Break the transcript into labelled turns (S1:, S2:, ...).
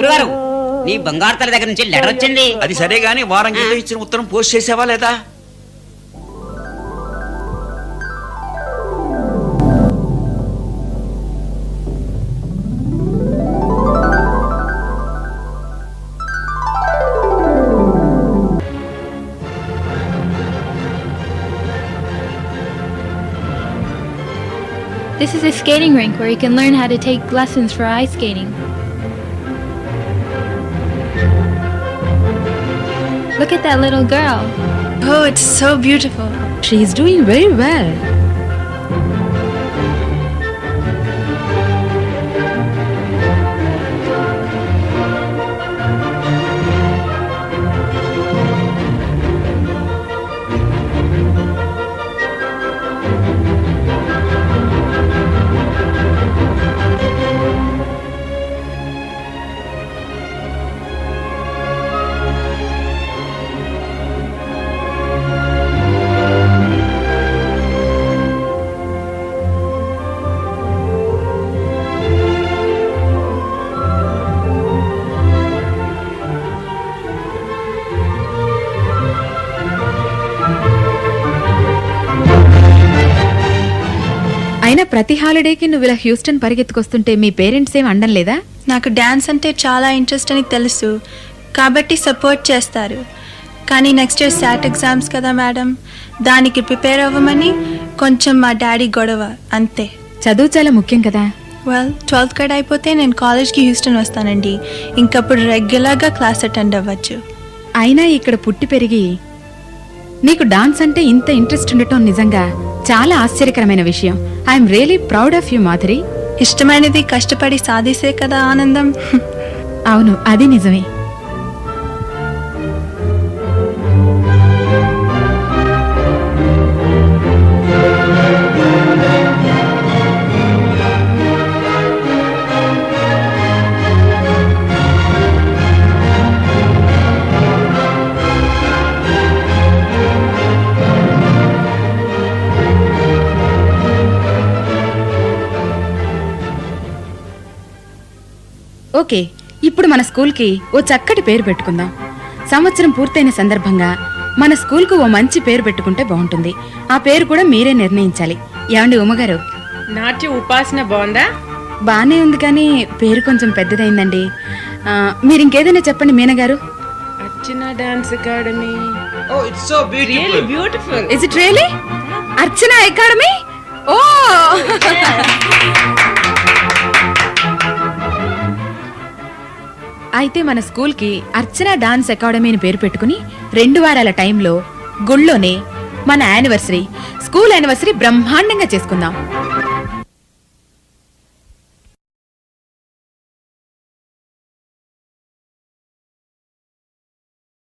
S1: గురుగారు, నీ బంగారు తల దగ్గర నుంచి లెటర్ వచ్చింది.
S2: అది సరే గాని వారం క్రితం ఇచ్చిన ఉత్తరం పోస్ట్ చేసావా లేదా?
S3: This is a skating rink where you can learn how to take lessons for ice skating. Look at that little girl.
S4: Oh, it's so beautiful.
S5: She is doing very well. అయినా ప్రతి హాలిడేకి నువ్వు ఇలా Houston పరిగెత్తుకొస్తుంటే మీ parents ఏం అనడం లేదా?
S4: నాకు dance అంటే చాలా ఇంట్రెస్ట్ అని తెలుసు కాబట్టి సపోర్ట్ చేస్తారు. కానీ నెక్స్ట్ ఇయర్ SAT ఎగ్జామ్స్ కదా మేడం, దానికి ప్రిపేర్ అవ్వమని కొంచెం మా డాడీ గొడవ అంతే.
S5: చదువు చాలా ముఖ్యం కదా.
S4: వెల్ 12th గ్రేడ్ అయిపోతే నేను కాలేజ్కి హ్యూస్టన్ వస్తానండి. ఇంకప్పుడు రెగ్యులర్గా క్లాస్ అటెండ్ అవ్వచ్చు.
S5: అయినా ఇక్కడ పుట్టి పెరిగి నీకు డాన్స్ అంటే ఇంత ఇంట్రెస్ట్ ఉండటం నిజంగా చాలా ఆశ్చర్యకరమైన విషయం. I'm really proud of you Madhuri.
S4: ఇష్టమైనది కష్టపడి సాధిసే కదా ఆనందం.
S5: అవును, అది నిజమే. ఓకే, ఇప్పుడు మన స్కూల్కి ఓ చక్కటి పేరు పెట్టుకుందాం. సంవత్సరం పూర్తయిన సందర్భంగా మన స్కూల్కు ఓ మంచి పేరు పెట్టుకుంటే బాగుంటుంది. ఆ పేరు కూడా మీరే నిర్ణయించాలి. ఏమండి ఉమ్మగారు?
S6: నాట్య ఉపాసన బాగుందా?
S5: బానే ఉంది, కానీ పేరు కొంచెం పెద్దదైందండి. మీరు ఇంకేదైనా చెప్పండి మీనగారు.
S6: Archana dance academy.
S2: Oh, it's so beautiful.
S6: Really beautiful.
S5: Is it really? Archana academy? ఓ అయితే మన స్కూల్కి అర్చన డాన్స్ అకాడమీని పేరు పెట్టుకుని 2 వారాల టైంలో గుళ్ళోనే మన యానివర్సరీ, స్కూల్ యానివర్సరీ బ్రహ్మాండంగా చేసుకుందాం.